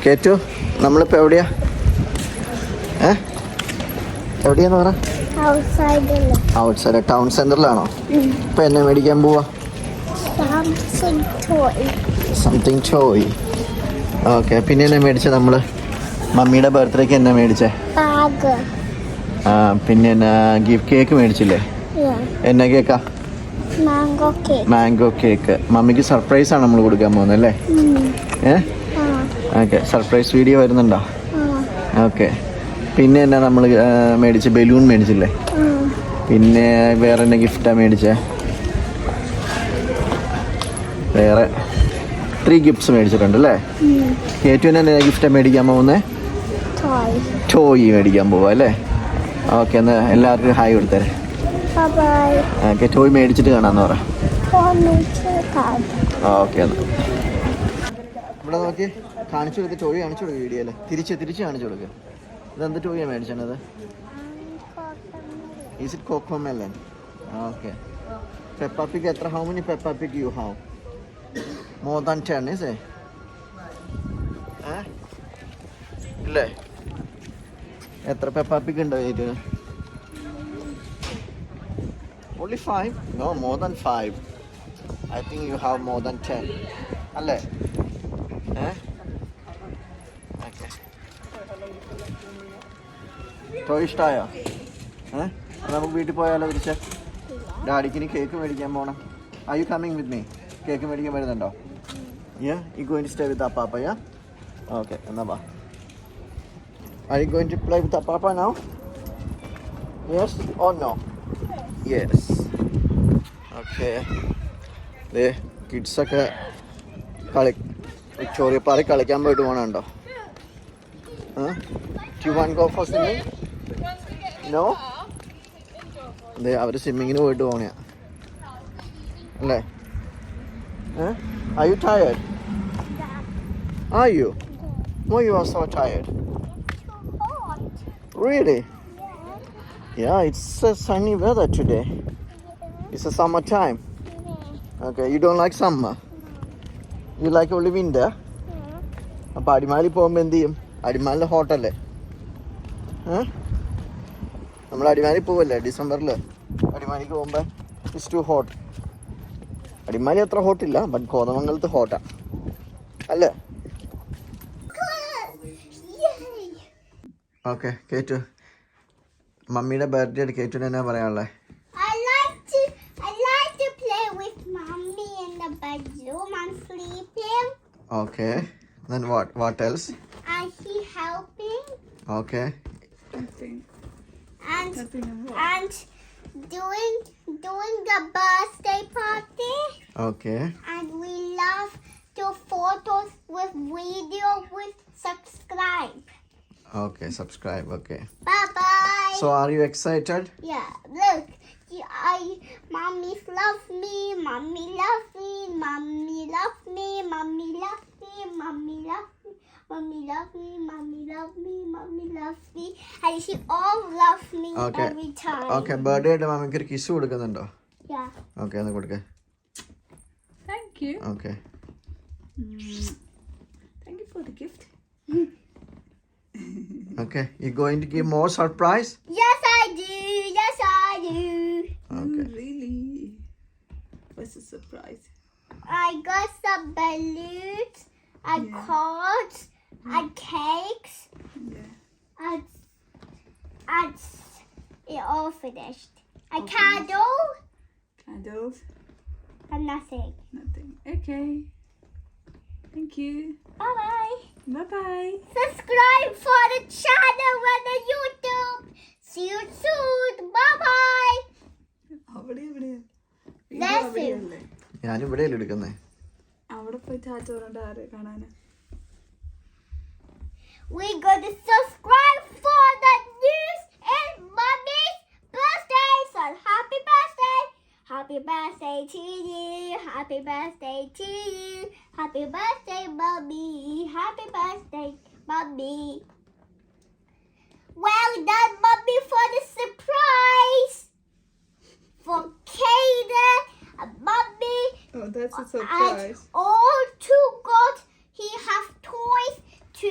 കേറ്റു നമ്മളിപ്പോൾ എവിടെയാ? എവിടെയാന്ന് പറ. ഔട്ട്സൈഡ് ടൗൺ സെന്ററിലാണോ? ഇപ്പൊ എന്നെ മേടിക്കാൻ പോവാ? Something toy. ഓക്കെ. പിന്നെ എന്നെ മേടിച്ച നമ്മള് മമ്മിയുടെ ബർത്ത്ഡേക്ക് എന്നെ മേടിച്ചേ? പിന്നെ എന്നാ ഗിഫ്റ്റ് കേക്ക് മേടിച്ചില്ലേ? എന്നാ കേക്കാ? Mango cake. മമ്മിക്ക് സർപ്രൈസ് ആണ് നമ്മൾ കൊടുക്കാൻ പോകുന്നത് അല്ലേ? ഓക്കെ. സർപ്രൈസ് വീഡിയോ വരുന്നുണ്ടോ? ഓക്കെ. പിന്നെ എന്നാ നമ്മൾ മേടിച്ച ബലൂൺ മേടിച്ചില്ലേ? പിന്നെ വേറെ എന്നാ ഗിഫ്റ്റാണ് മേടിച്ചേ? വേറെ 3 ഗിഫ്റ്റ്സ് മേടിച്ചിട്ടുണ്ട് അല്ലേ? കേറ്റുവിന് എന്നാ ഗിഫ്റ്റാണ് മേടിക്കാൻ പോകുന്നത്? ടോയ് മേടിക്കാൻ പോവാ അല്ലേ? ഓക്കെ. എന്നാൽ എല്ലാവർക്കും ഹായ് കൊടുത്തേരെ. ഓക്കെ. ടോയ് മേടിച്ചിട്ട് കാണാമെന്ന് പറ. ഓക്കെ. എന്നാൽ ഇവിടെ നോക്കി കാണിച്ചു കൊടുക്കുക. ടോയ് കാണിച്ചു കൊടുക്കുക വീഡിയോയിൽ. തിരിച്ച് കാണിച്ചു കൊടുക്കുക. ഇതെന്ത് ടോയാണ് മേടിച്ചത്? Is it Cocomelon? Okay. Peppa Pig എത്ര? How many Peppa Pig you have? More than 10 is it? ഇല്ലേ? എത്ര പെപ്പ പിഗ് ഉണ്ട് ഇതിന്? Only 5? No, more than 5. I think you have more than 10. അല്ലേ? ഓക്കെ. ടോയ് ഇഷ്ടമായോ? നമുക്ക് വീട്ടിൽ പോയാലോ തിരിച്ച്? ഡാഡിക്ക് ഇനി കേക്ക് മേടിക്കാൻ പോകണം. Are you coming with me? Cake മേടിക്കാൻ വരുന്നുണ്ടോ? Yeah? You going to stay with Papa, yeah? Okay, എന്നാ വാ. Are you going to play with Papa now? Yes or no? Yes. Okay. ദേ കിഡ്സൊക്കെ വിക്ടോറിയ പാർക്ക് കളിക്കാൻ പോയിട്ട് പോകണുണ്ടോ? Do you want to go for swimming? No? അതെ, അവർ സ്വിമ്മിങ്ങിന് പോയിട്ട് പോകണ അല്ലേ? Are you tired? Are you? No, you are so tired. Really? Yeah, it's a sunny weather today. It's a summer time. Okay, you don't like summer? You like only winter? അപ്പോൾ അടിമാലി പോകുമ്പോൾ എന്ത് ചെയ്യും? അടിമാലിൽ ഹോട്ടല്ലേ? നമ്മൾ അടിമാലി പോവല്ലേ ഡിസംബറിൽ? അടിമാലിക്ക് പോകുമ്പോൾ ഇറ്റ്സ് ടു ഹോട്ട്. അടിമാലി അത്ര ഹോട്ടില്ല, but കോതമംഗലത്ത് ഹോട്ടാ അല്ലേ? ഓക്കെ. കേറ്റു മമ്മിയുടെ ബർത്ത്ഡേ കേറ്റുവിന് എന്നാ പറയാനുള്ളത്? Okay. Then what else? I see helping. Okay. And doing the birthday party. Okay. And we love to photos with video with subscribe. Okay, subscribe. Okay. Bye bye. So are you excited? Yeah. Look. Mommy love me. Mommy love me. Mommy love me. Mommy love me. Mommy love me. Mommy love me. Mommy love me. Mommy love me. And she all love me every time. Okay. Birthday ആയിട്ട് മമ്മിക്ക് ഒരു kiss കൊടുക്കുന്നുണ്ടോ? Yeah. Okay, എന്നാ കൊടുക്കേ. Thank you. Okay. Thank you for the gift. Okay. You going to give more surprise? Yes, I do. Yes, I do. Okay. Really? What's the surprise? I got some balloons, and cards, and cakes, Yeah. and it all finished. A candle Candles? and nothing. Nothing. Okay. Thank you. Bye bye. Bye bye. Subscribe for the channel and the YouTube. See you soon. Bye bye. അവിടെ Bless you. ഞാനിവിടെ എടുക്കുന്നേ. അവിടെ പോയി ചാച്ച പറഞ്ഞിട്ട് ആരെ കാണാന്? We're going to subscribe for the news and Mommy's birthday. So happy birthday. Happy birthday to you. Happy birthday to you. Happy birthday, Mommy. Happy birthday, Mommy. Well done, Mommy, for the surprise. For Kaden and Mommy. Oh, that's a surprise. And all two got he have toys to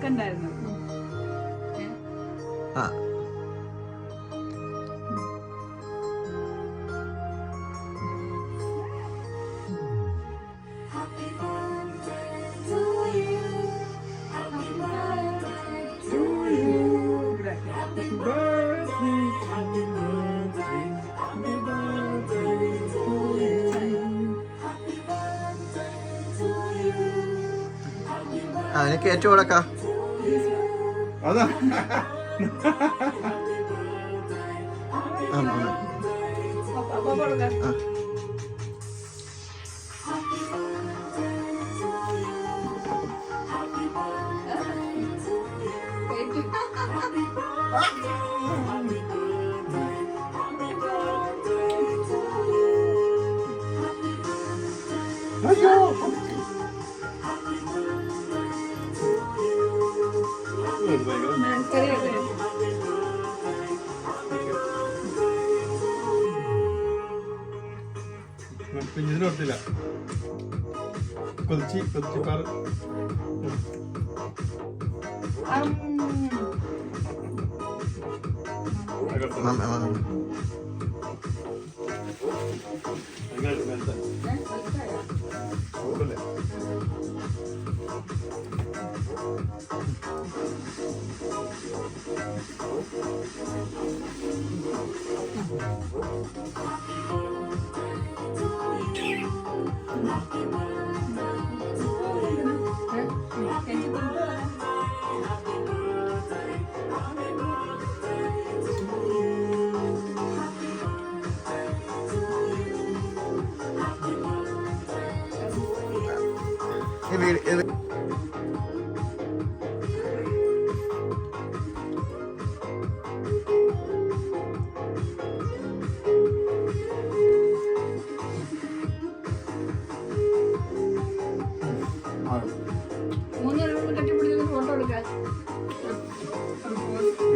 കണ്ടായിരുന്നു. ആ അതിന് കയറ്റി കൊടുക്കാം. അതാ അയ്യോ കുഞ്ഞിന് കൊടുത്തില്ല. കൊതിച്ചിപ്പാറ്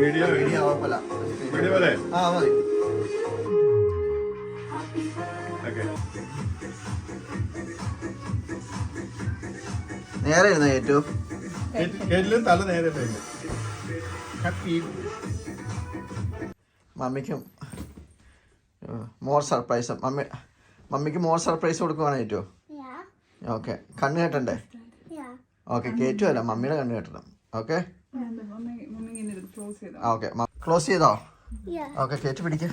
video video കുഴപ്പമില്ല. വീഡിയോ പോലെ ആ മതി. ഓക്കെ നേരെ ഇരുന്ന ഏറ്റവും കേട്ടിലും തല നേരെ ഹാപ്പി. മമ്മിക്കും മോർ സർപ്രൈസ്. മമ്മിക്ക് മോർ സർപ്രൈസ് കൊടുക്കുവാണ് ഏറ്റവും. Yeah. ഓക്കെ, കണ്ണ് കേട്ടണ്ടേ? Yeah. ഓക്കെ, കയറ്റുമല്ല, മമ്മിയുടെ കണ്ണ് കേട്ടണം. ഓക്കെ ഓക്കെ, ക്ലോസ് ചെയ്തോ? Yeah. ഓക്കെ, കയറ്റി പിടിക്ക.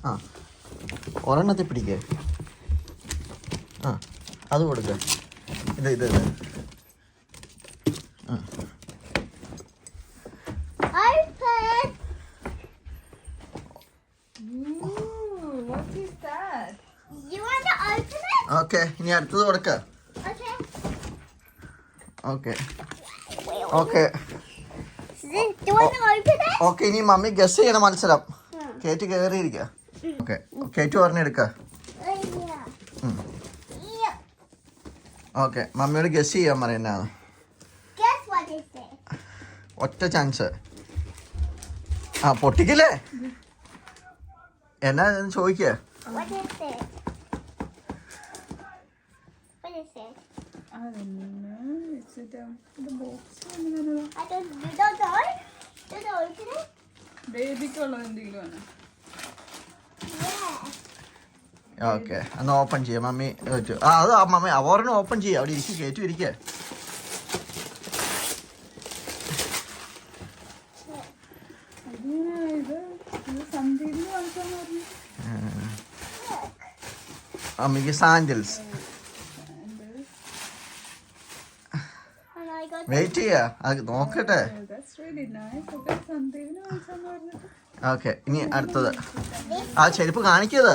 ആ ഒരെണ്ണത്തിൽ പിടിക്കേ. ആ അത് കൊടുക്ക. ഇത് ആ Open. What is that? You want to open it? Okay, ഇനി അടുത്തത് കൊടുക്ക. Okay. Okay okay Do you want to open it? Okay, ഇനി മമ്മി ഗസ് ചെയ്യണ മത്സരം. കേറ്റ് കയറിയിരിക്ക. ഓക്കെ, കേറ്റ് പറഞ്ഞെടുക്ക. Yeah. Yeah. ഓക്കെ, മമ്മിയോട് ഗസ് ചെയ്യാൻ പറയുന്നതാണ്. Guess what is it? ഒറ്റ chance. ആ പൊട്ടിക്കില്ലേ? എന്നാ ചോദിക്കുക. What is it? What is it? I don't know. It's a the box. You don't know? You don't open it? ബേബിക്കുള്ളത് എന്തെങ്കിലും ആണ്. Yeah. ഓക്കെ, എന്നാ open ചെയ്യാം മമ്മി. ആ അത് മമ്മി അവരെണ്ണം ഓപ്പൺ ചെയ്യാം. അവിടെ ഇരിക്കും, കയറ്റി ഇരിക്കുക. ഇത് സന്ധ്യയിൽ വാങ്ങിച്ചാന്ന് പറഞ്ഞു. മമ്മിക്ക് sandals. And I got wait ചെയ്യാ, അത് നോക്കട്ടെ. That's really nice. ഒക്കെ സന്ധ്യയിൽ വാങ്ങിച്ചാന്ന് പറഞ്ഞിട്ട്. ഓക്കെ, ഇനി അടുത്തത്. ആ ചെരുപ്പ് കാണിക്കത്.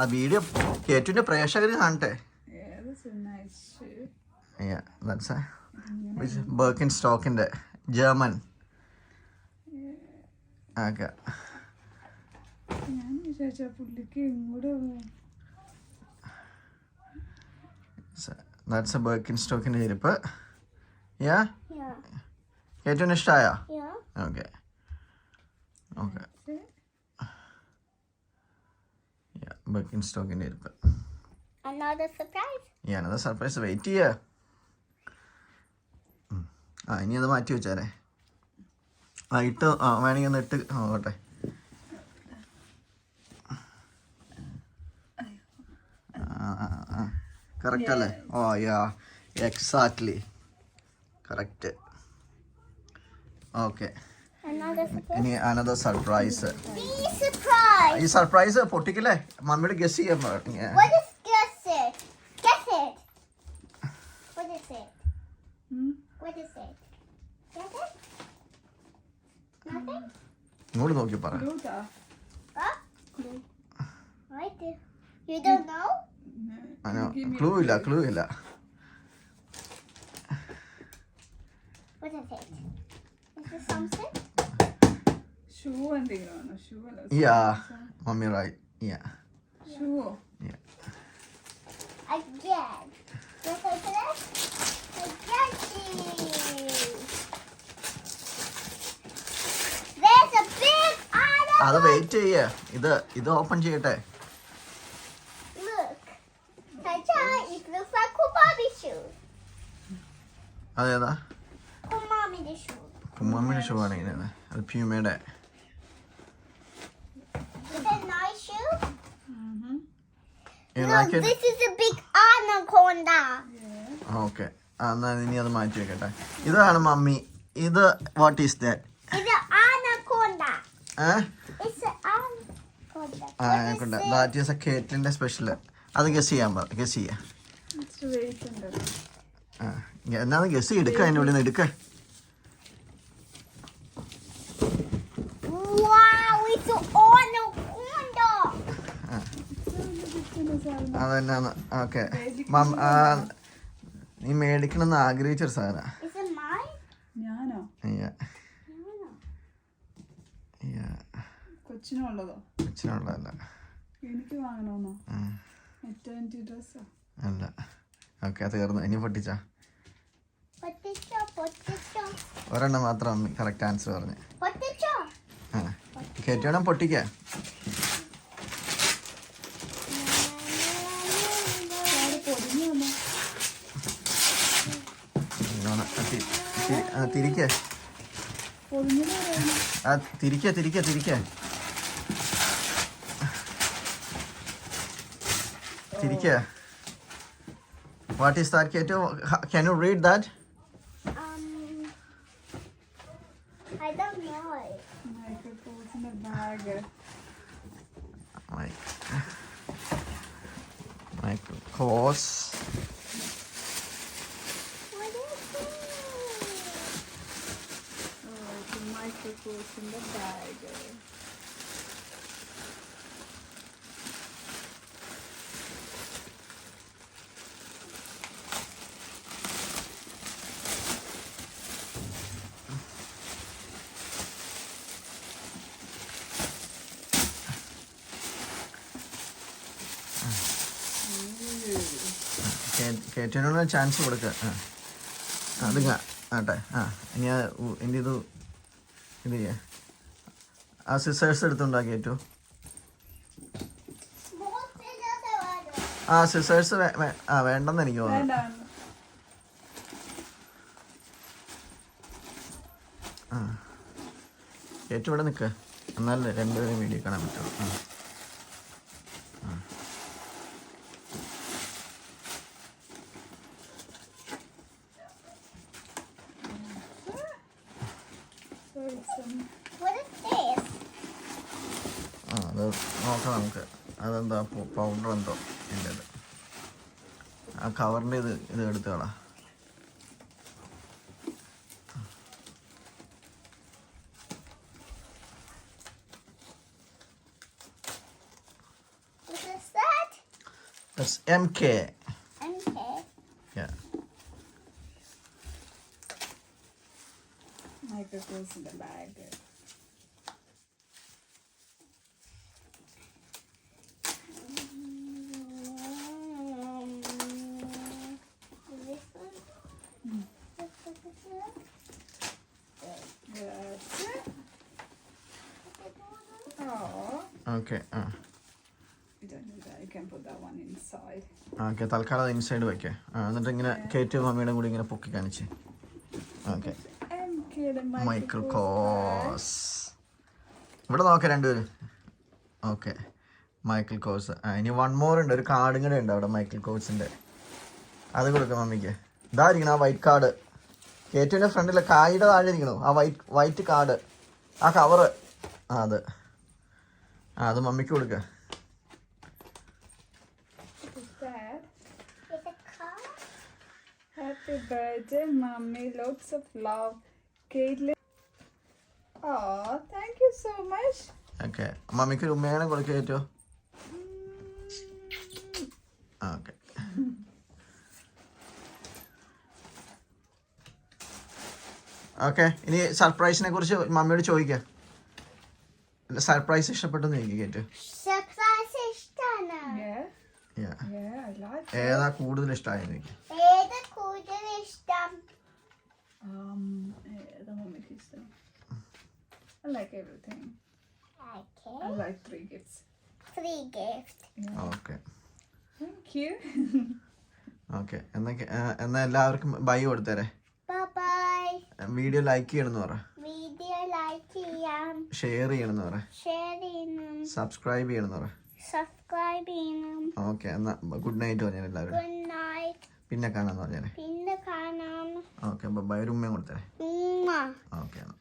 ആ വീഡിയോ കേറ്റുവിന്റെ പ്രേക്ഷകർ കാണട്ടെ. Yeah, that's a nice shoe. ബർക്കിൻ സ്റ്റോക്കിന്റെ ജർമ്മൻ. ഓക്കെ, ഞാൻ വിചാരിച്ച പുള്ളിക്ക് ഇങ്ങോട്ട് ദാറ്റ്സ് എ ബർക്കിൻ സ്റ്റോക്കിന്റെ ചെരുപ്പ്. യാ, Yeah. കേറ്റുവിന് ഇഷ്ടമായോ? Yeah. ഓക്കെ ഓക്കെ, ബർക്കിൻ സ്റ്റോക്കിന്റെ ചെരുപ്പ്. Another surprise. ഞാനത് സർപ്രൈസ്. വെയിറ്റ് ചെയ്യാ. ആ ഇനി അത് മാറ്റി വെച്ചാലേ ആ ഇട്ട് ആ വേണമെങ്കിൽ ഒന്ന് ഇട്ട് നോക്കട്ടെ. കറക്റ്റ് അല്ലേ? ഓ യാ എക്സാക്ട്ലി കറക്റ്റ്. ഓക്കെ ഇനി അനദർ സർപ്രൈസ്. Be surprised. ഈ സർപ്രൈസ് പൊട്ടിക്കല്ലേ? മമ്മിയുടെ ഗസ് ചെയ്യാൻ What is guess it? Guess it. What is it? What is it? Guess it? Nothing? ഇങ്ങോട്ട് നോക്കി പറ. Fruta. Huh? Right there. You don't know? Clue ഇല്ല, clue ഇല്ല. What is it? Is this something? Shoe എന്തെങ്കിലും ആണോ? Shoe അല്ല. Yeah, mommy right. Yeah. Shoe. Yeah. Again. Let's open it. Again. There's a big അത് animal. Wait ചെയ്യേ. ഇത് open ചെയ്യട്ടെ. Look. Tacha, it looks like Kumami's shoe. അതേതാ? Kumami's shoe. മമ്മിയുടെ shoe ആണ് ഇതിനകത്ത്. അത് പ്യൂമയുടെ. Is it a nice shoe? You Look, like it? this is a big anaconda. Okay എന്നാ ഇനി അത് മാറ്റി വെക്കട്ടെ. ഇതാണ് മമ്മി. ഇത് what is that? It's an anaconda. It's an anaconda. That is a കേറ്റിലിന്റെ സ്പെഷ്യൽ. അത് ഗസ് ചെയ്യാൻ പറ. ഗസ് ചെയ്യാം. ഇച്ചിരി വെയിറ്റ് ഉണ്ടല്ലോ. എന്നാന്ന് ഗസ് എടുക്ക. അതിൻ്റെ ഉള്ളിൽ നിന്ന് എടുക്ക. Wow, it's an anaconda. അതെന്നാന്ന് ഓക്കെ നീ മേടിക്കണമെന്ന് ആഗ്രഹിച്ചൊരു സാധനം. Is it mine? ഞാനോ? കൊച്ചിനുള്ളതോ? അച്ഛനുള്ളതല്ല. എനിക്ക് വാങ്ങണമെന്നോ? മെറ്റേണിറ്റി ഡ്രസ്സോ? അല്ല. ഓക്കെ തീർന്നു. ഇനി പൊട്ടിച്ചാ Potato. ഒരെണ്ണം മാത്രം അമ്മി കറക്റ്റ് ആൻസർ പറഞ്ഞു. Potato. ആ കയറ്റണം പൊട്ടിക്കാം. തിരിക്കേ തിരിക്കേ തിരിക്കേ തിരിക്കേ തിരിക്കേ. What is that Kate? Can you read that? I don't know it. മൈക്രോഫോൺസിന്റെ bag. Microcos. What is it? മൈക്രോഫോൺസിന്റെ ബാഗ്. കേറ്റിനോട് ചാൻസ് കൊടുക്കുക. അത് ആട്ടെ. ഇനി എൻ്റെ ഇത് ചെയ്യാം. ആ സിസേഴ്സ് എടുത്തുണ്ടാക്കി ഏറ്റവും. ആ സിസേഴ്സ് വേണ്ടെന്ന് എനിക്ക് തോന്നുന്നു. ഏറ്റവും ഇവിടെ നിൽക്കുക. എന്നാലേ രണ്ടുപേരും വീഡിയോ കാണാൻ പറ്റുള്ളൂ. What is this? അത് നോക്കാം നമുക്ക്. അതെന്താ പൗഡർ എന്തോ എൻ്റെ അത്. ആ കവറിൻ്റെ ഇത് എടുത്ത് കളാം. What is that? That's MK. MK. Yeah. മൈക്രോഫോൺസിന്റെ bag. Okay I can put that one inside. Okay തൽക്കാലം അത് ഇൻസൈഡ് വയ്ക്കേ. എന്നിട്ട് ഇങ്ങനെ കേറ്റ് മമ്മിയുടെ കൂടി ഇങ്ങനെ പൊക്കി കാണിച്ച്. Okay MK, the Michael Michael cos. ഇവിടെ നോക്കാം രണ്ടുപേരും. Okay Michael cos. ഇനി 1 more ഉണ്ട്. ഒരു കാർഡും കൂടെ ഉണ്ട് അവിടെ മൈക്കിൾ കോസിൻ്റെ. അത് കൊടുക്കാം മമ്മിക്ക്. ഇതായിരിക്കണം ആ വൈറ്റ് കാർഡ്. കേറ്റുവിൻ്റെ ഫ്രണ്ടിലെ കായുടെ താഴെ ഇരിക്കണോ ആ വൈറ്റ് കാർഡ്, ആ കവറ്. അത് അത് മമ്മിക്ക് കൊടുക്കുക. What is that? It's a car. Happy birthday, mommy. Lots of love. Caitlin. Oh, thank you so much. Okay മമ്മിക്ക് ഒരു ഉമ്മയാണ് കൊടുക്കുക ഏറ്റവും. ഓക്കെ ഓക്കെ ഇനി സർപ്രൈസിനെ കുറിച്ച് മമ്മിയോട് ചോദിക്കാം. സർപ്രൈസ് ഇഷ്ടപ്പെട്ടെന്ന് ചോദിക്കുക കേട്ടു. Surprise ഇഷ്ടാണ്. Yeah, yeah, I like it. ഏതാ കൂടുതൽ ഇഷ്ടമായെന്ന് ചോദിക്കുക. ഏത് കൂടുതൽ ഇഷ്ടം? The mommy system. I like everything. Okay. I like 3 gifts. 3 gifts. Okay Thank you. Okay എന്നാൽ എല്ലാവർക്കും ബൈ കൊടുത്തേരെ. Bye bye. വീഡിയോ ലൈക്ക് ചെയ്യണമെന്ന് പറ, വീഡിയോ ലൈക്ക് ചെയ്യാം, ഷെയർ ചെയ്യണമെന്ന് പറ, ഷെയർ ചെയ്യണം, സബ്സ്ക്രൈബ് ചെയ്യണമെന്ന് പറ. സബ്സ്ക്രൈബ് ചെയ്യണം. ഓക്കെ എന്നാൽ ഗുഡ് നൈറ്റ് പറഞ്ഞാൽ എല്ലാവരും. Good night. പിന്നെ കാണാമെന്ന് പറഞ്ഞാൽ. പിന്നെ കാണാം. Okay bye. ഒരു ഉമ്മയും കൊടുത്തേരെ. ഉമ്മ. ഓക്കെ എന്നാൽ